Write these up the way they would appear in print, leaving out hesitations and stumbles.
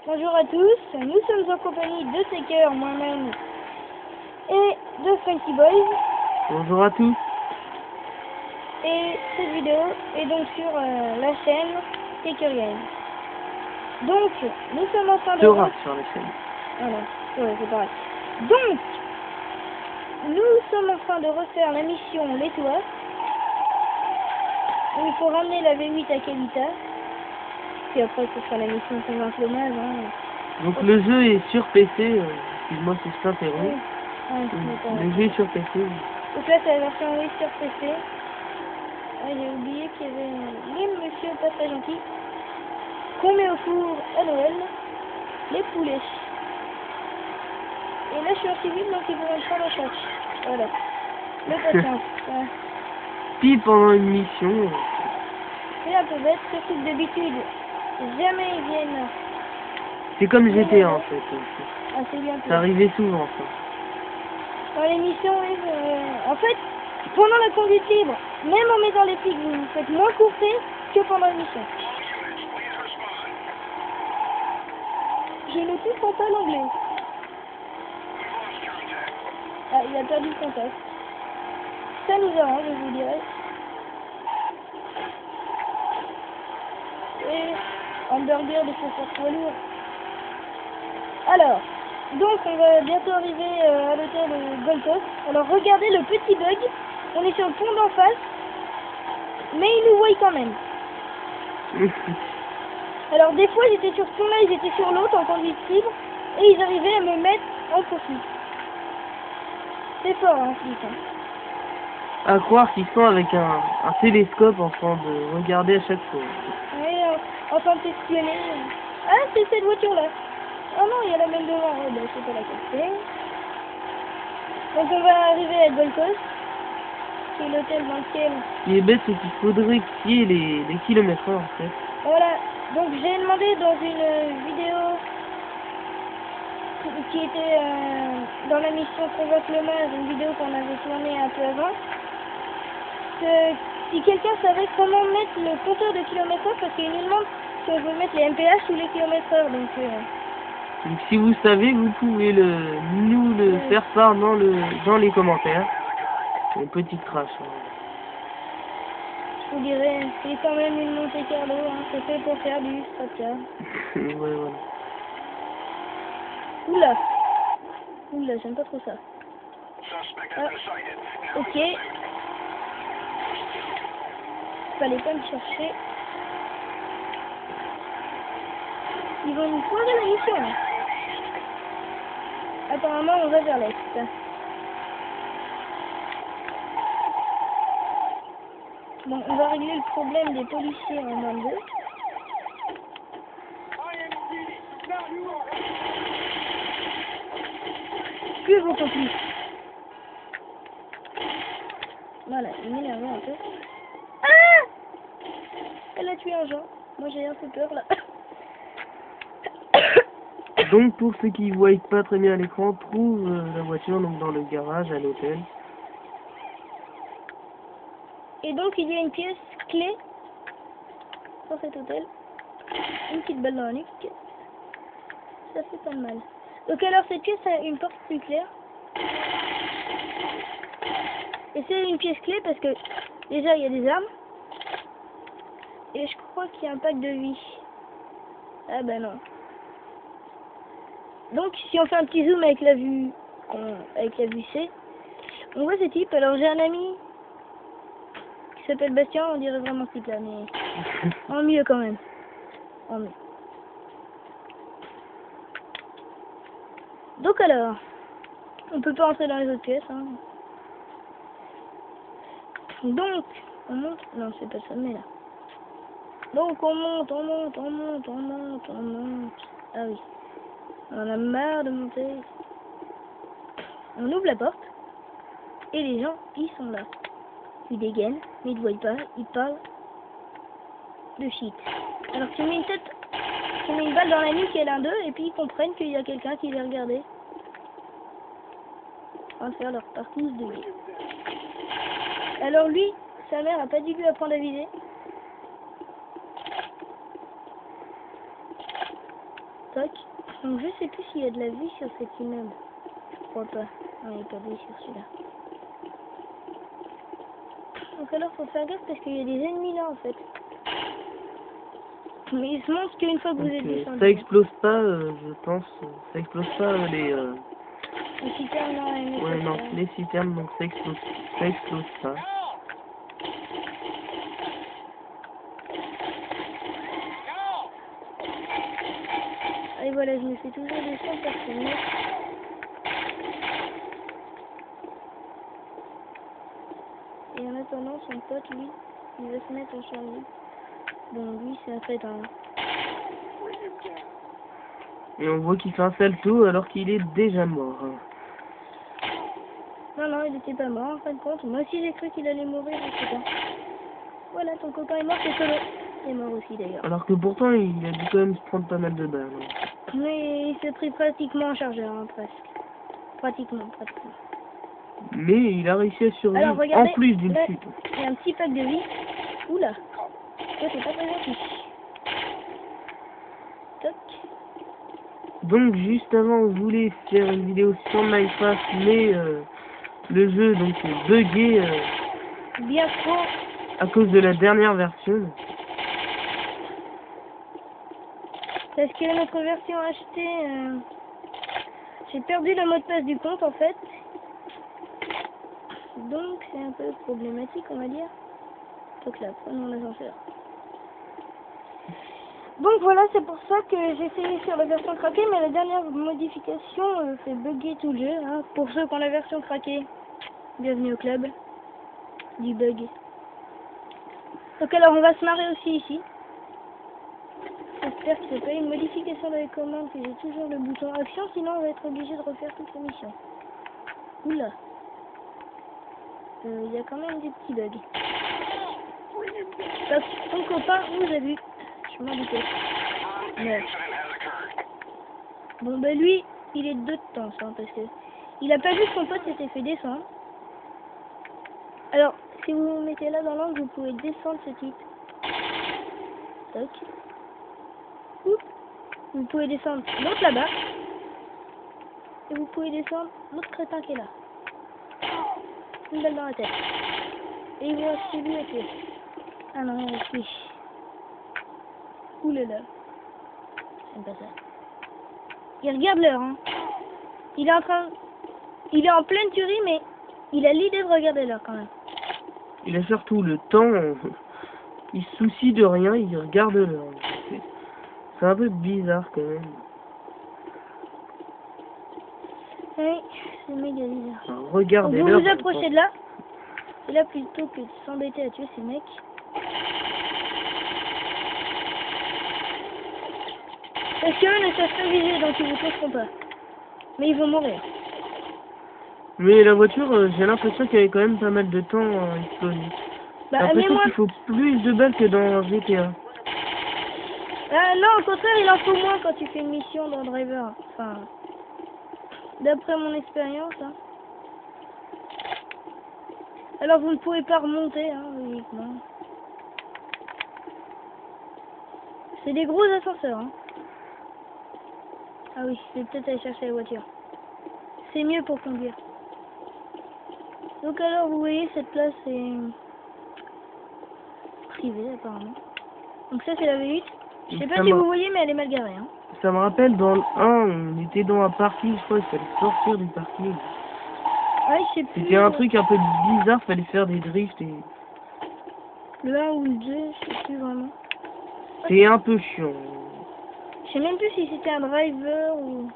Bonjour à tous, nous sommes en compagnie de Taker, moi-même et de Funky Boys. Bonjour à tous. Et cette vidéo est donc sur la chaîne Taker Games. Donc, nous sommes en train de... Sera sur la chaîne. Voilà, ouais, c'est pareil. Donc, nous sommes en train de refaire la mission Les Toits. Où il faut ramener la V8 à Kalita. Puis après, ce sera la mission Convaincre le Mage. Donc le jeu est sur PC, excuse-moi si je t'interromps. Oui. Ah, Le jeu est sur PC. donc là, c'est la version oui sur PC. Ah, j'ai oublié qu'il y avait le monsieur pas très gentil qu'on met au four à Noël, les poulets. Et là, je suis en civil, donc ils vont me prendre en charge. Voilà. Le patience. Ouais. Puis pendant une mission, C'est un peu bête, surtout que d'habitude, jamais ils viennent. c'est comme GTA en fait. Ah, c'est bien. Ça arrivait souvent ça. Dans l'émission, oui, en fait, pendant la conduite libre, même en mettant les flics, vous faites moins courser que pendant l'émission. Je ne comprends pas l'anglais. Ah, il a perdu le contact. Ça nous arrange, je vous dirais. Et hamburger de chauffeur poids lourd. Alors, donc on va bientôt arriver à l'hôtel Gold Coast. Alors regardez le petit bug. On est sur le pont d'en face, mais ils nous voient quand même. Alors des fois j'étais sur ce pont-là, ils étaient sur l'autre en conduite libre, et ils arrivaient à me mettre en poursuite. C'est fort, hein, flic. À croire qu'ils sont avec un télescope en train de regarder à chaque fois. Oui, en train de t'espionner. Ah, c'est cette voiture-là. Oh non, il y a la même devant. Oh, bah, c'est pas la capter. Donc on va arriver à Gold Coast, qui est l'hôtel dans lequel... Ce qui est bête, c'est qu'il faudrait qu'il y ait les kilomètres heure, en fait. Voilà, donc j'ai demandé dans une vidéo qui était dans la mission Convaincre le Mage, une vidéo qu'on avait tournée un peu avant, que si quelqu'un savait comment mettre le compteur de kilomètres heure, parce qu'il nous demande si on veut mettre les MPH ou les kilomètres heure, donc... Donc si vous savez, vous pouvez nous le faire part dans les commentaires. Une petite crash. Je vous dirais, c'est quand même une Monte Carlo, hein, c'est fait pour faire du Strata. Ouais, voilà. Oula, oula, j'aime pas trop ça. Ah, ok. Fallait pas me chercher. Ils vont nous poser la mission. Hein. Apparemment, on va vers l'est. Bon, on va régler le problème des policiers en 22. Que vos complices. Voilà, il m'énerve un peu. Ah! Elle a tué un gens. Moi j'ai un peu peur là. Donc pour ceux qui ne voient pas très bien à l'écran, trouve la voiture donc dans le garage à l'hôtel. Et donc il y a une pièce clé dans cet hôtel. Une petite balle dans la nuque. Ça fait pas de mal. Donc alors cette pièce a une porte plus claire. Et c'est une pièce clé parce que déjà il y a des armes. Et je crois qu'il y a un pack de vie. Ah ben non. Donc si on fait un petit zoom avec la vue C, on voit ce type. Alors j'ai un ami qui s'appelle Bastien, on dirait vraiment ce type là, mais en mieux quand même. En mieux. Donc alors, on peut pas entrer dans les autres pièces. Hein. Donc, on monte. Non, c'est pas le sommet là. Donc on monte, on monte, on monte, on monte, on monte. Ah oui. On en a marre de monter. On ouvre la porte. Et les gens, ils sont là. Ils dégainent, mais ils ne voient pas. Ils parlent de shit. Alors tu mets une balle dans la nuque et l'un d'eux, et puis ils comprennent qu'il y a quelqu'un qui les regarder. En train de faire leur partie de vie. Alors lui, sa mère a pas dû lui apprendre à viser. Toc. Donc je sais plus s'il y a de la vie sur cet immeuble. Je crois pas. Non, il n'y a pas de vie sur celui-là. Donc alors faut faire gaffe parce qu'il y a des ennemis là en fait. Mais il se montre qu'une fois que vous êtes descendu. Ça explose pas, je pense. Ça explose pas les... Les citernes là, Ouais, non, les citernes, donc ça explose pas. Et voilà, je me fais toujours descendre parce que le mec... Et en attendant, son pote, lui, il va se mettre en charge. Bon, lui, c'est un crétin. Et on voit qu'il fait un salto alors qu'il est déjà mort. Non, non, il était pas mort, en fin de compte. Moi aussi, j'ai cru qu'il allait mourir, je sais pas. Voilà, ton copain est mort, c'est Solo. Il est mort aussi, d'ailleurs. Alors que pourtant, il a dû quand même se prendre pas mal de balles. Mais il s'est pris pratiquement en chargeur, hein, presque. Pratiquement. Mais il a réussi à survivre. Alors, regardez, en plus d'une là, chute. il y a un petit pack de vie. Oula. Toi, t'es pas très gentil. Toc. Donc juste avant, on voulait faire une vidéo sur Minecraft, mais le jeu donc est bugué Bien trop. à cause de la dernière version. Parce que notre version achetée, j'ai perdu le mot de passe du compte en fait. Donc c'est un peu problématique, on va dire. Donc là, prenons l'ascenseur. Donc voilà, c'est pour ça que j'ai essayé sur la version craquée, mais la dernière modification fait bugger tout le jeu. Hein. Pour ceux qui ont la version craquée, bienvenue au club du bug. Donc alors on va se marrer aussi ici. J'espère que c'est pas une modification dans les commandes, que j'ai toujours le bouton action, sinon on va être obligé de refaire toute l'émission. Oula. Il y a quand même des petits bugs. Donc, ton copain nous a vu. Je m'en doutais. Ouais. Bon, bah lui, il est de deux temps, hein, parce que il a pas vu que son pote s'était fait descendre. Alors, si vous vous mettez là dans l'angle, vous pouvez descendre ce type. Toc. Oup. Vous pouvez descendre l'autre là-bas. Et vous pouvez descendre l'autre crétin qui est là. Une balle dans la tête. Et il vous reste celui à tuer. Ah non, il est fiche. Oulala. C'est pas ça. Il regarde l'heure, hein. Il est en pleine tuerie, mais il a l'idée de regarder l'heure quand même. Il a surtout le temps, il se soucie de rien, il regarde l'heure. C'est un peu bizarre quand même. Oui, c'est méga bizarre. Enfin, regardez vous l'heure. vous approchez de là. Et là, plutôt que de s'embêter à tuer ces mecs. Parce qu'eux ne savent pas viser, donc ils vous toucheront pas. Mais ils vont mourir. Mais la voiture, j'ai l'impression qu'elle avait quand même pas mal de temps à exploser. Bah, J'ai mais l'impression moi... qu'il faut plus de balles que dans GTA. Ah non, au contraire, il en faut moins quand tu fais une mission dans Driver. Enfin, d'après mon expérience. Hein. Alors vous ne pouvez pas remonter, hein, logiquement. C'est des gros ascenseurs, hein. Ah oui, je vais peut-être aller chercher la voiture. C'est mieux pour conduire. Donc alors, vous voyez, cette place est privée, apparemment. Donc ça, c'est la V8. Je sais pas si vous voyez, mais elle est mal garée, hein. Ça me rappelle, dans le 1, on était dans un parking, je crois, il fallait sortir du parking. Ouais, je sais plus. C'était un truc un peu bizarre, fallait faire des drifts et... Le 1 ou le 2, je sais plus vraiment. C'est un peu chiant. Je sais même plus si c'était un driver ou...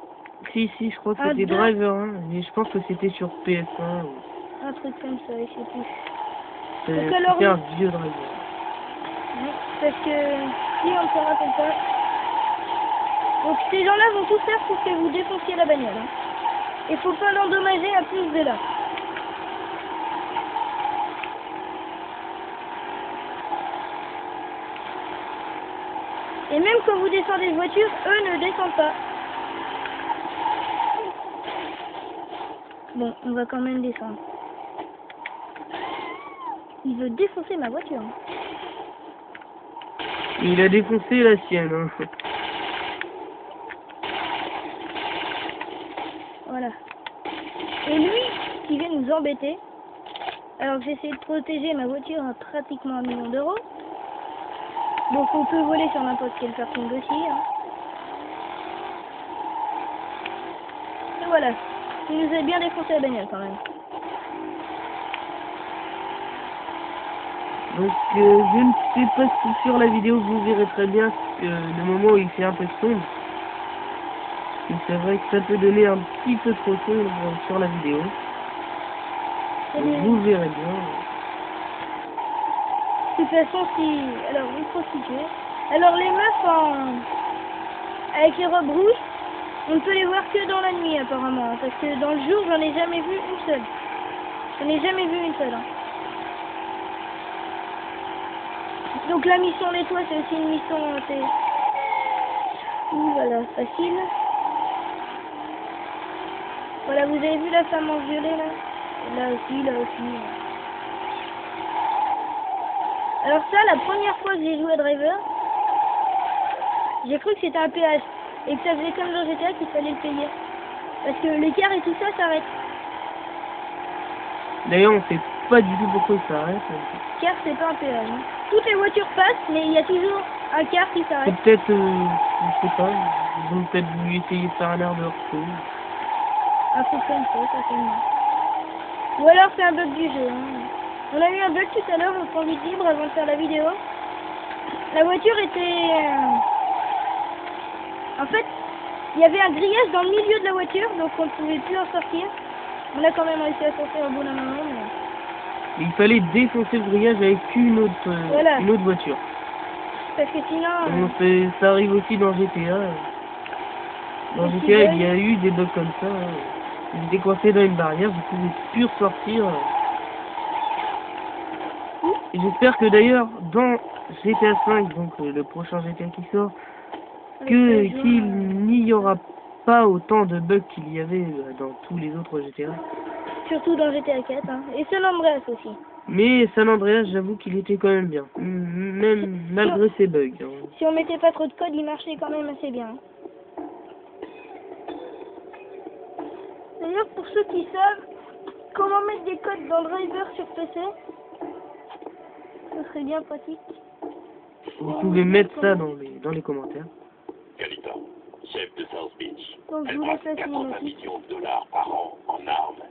Si, je crois que c'était Driver 1, mais je pense que c'était sur PS1. Un truc comme ça, je sais plus. C'était un vieux Driver. Oui, parce que si on ne se rappelle pas... Donc ces gens-là vont tout faire pour que vous défonciez la bagnole. Hein. Il faut pas l'endommager à plus de là. Et même quand vous descendez de voiture, eux ne descendent pas. Bon, on va quand même descendre. Il veut défoncer ma voiture. Il a défoncé la sienne. Hein. Voilà. Et lui, qui vient nous embêter, alors que j'essaie de protéger ma voiture à pratiquement 1 million d'euros. Donc on peut voler sur n'importe quel parking aussi. Hein. Et voilà. Il nous a bien défoncé la bagnole quand même. Donc je ne sais pas si sur la vidéo vous verrez très bien le moment où il fait un peu sombre. Et c'est vrai que ça peut donner un petit peu trop sombre sur la vidéo. Vous verrez bien. De toute façon, si... Alors, une prostituée. Alors, les meufs avec les robes rouges, on ne peut les voir que dans la nuit, apparemment. Parce que dans le jour, j'en ai jamais vu une seule. J'en ai jamais vu une seule. Hein. Donc, la mission des toits, c'est aussi une mission... Voilà, facile. Voilà, vous avez vu la femme en violet, là? Là aussi, là aussi. Alors ça, la première fois que j'ai joué à Driver, j'ai cru que c'était un péage. Et que ça faisait comme dans GTA qu'il fallait le payer. Parce que l'écart et tout ça s'arrête. D'ailleurs, on sait pas du tout pourquoi ça arrête. Car c'est pas un péage. Hein. Toutes les voitures passent, mais il y a toujours un quart qui s'arrête. C'est peut-être, je sais pas, ils ont peut-être voulu essayer de faire un air de repos. Un truc comme ça, certainement. Ou alors c'est un bug du jeu. Hein. On a eu un bug tout à l'heure au conduite libre avant de faire la vidéo. La voiture était... En fait, il y avait un grillage dans le milieu de la voiture, donc on ne pouvait plus en sortir. On a quand même réussi à sortir au bout d'un moment. Mais... Il fallait défoncer le grillage avec une autre, voilà. Une autre voiture. Parce que sinon... Ça arrive aussi dans GTA. Dans GTA, il y a eu des bugs comme ça. J'étais coincé dans une barrière, je pouvais plus ressortir. Et j'espère que d'ailleurs, dans GTA 5, donc le prochain GTA qui sort, qu'il n'y aura pas autant de bugs qu'il y avait dans tous les autres GTA. Surtout dans GTA 4, hein. Et San Andreas aussi. Mais San Andreas, j'avoue qu'il était quand même bien, même malgré ses bugs. Hein. Si on mettait pas trop de code, il marchait quand même assez bien. D'ailleurs, pour ceux qui savent comment mettre des codes dans Driver sur PC, ce serait bien pratique. Vous pouvez mettre ça dans les commentaires. Kalita, chef de South Beach. Donc, Elle brasse 80 millions de dollars par an en armes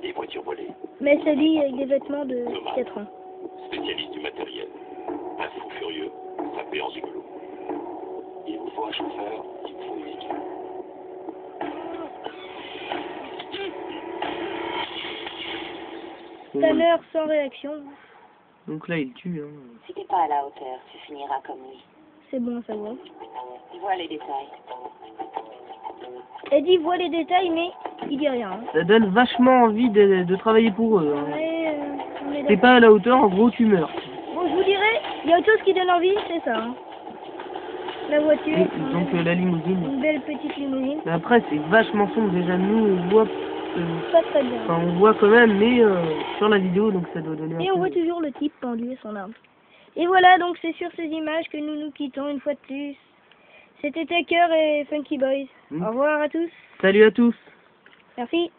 et voitures volées. Mais ça dit avec des vêtements de 4 ans. Spécialiste du matériel. Un fou furieux, sapé en gigolo. Il vous faut un chauffeur, il vous faut une équipe. Tanner sans réaction. Donc là, il tue. Hein. Si t'es pas à la hauteur, tu finiras comme lui. C'est bon à savoir. Vois les détails. Eddie voit les détails, mais il dit rien. Hein. Ça donne vachement envie de travailler pour eux. Hein. T'es pas à la hauteur, en gros, tu meurs. Bon, je vous dirais, il y a autre chose qui donne envie, c'est ça. Hein. La voiture. Et donc la limousine. Une belle petite limousine. Mais après, c'est vachement sombre. Déjà, nous, on voit... pas très bien. Enfin, on voit quand même, mais sur la vidéo, donc ça doit donner un Et on voit toujours le type pendu à son arbre. Et voilà, donc c'est sur ces images que nous nous quittons une fois de plus. C'était Taker et Funky Boys. Au revoir à tous. Salut à tous. Merci.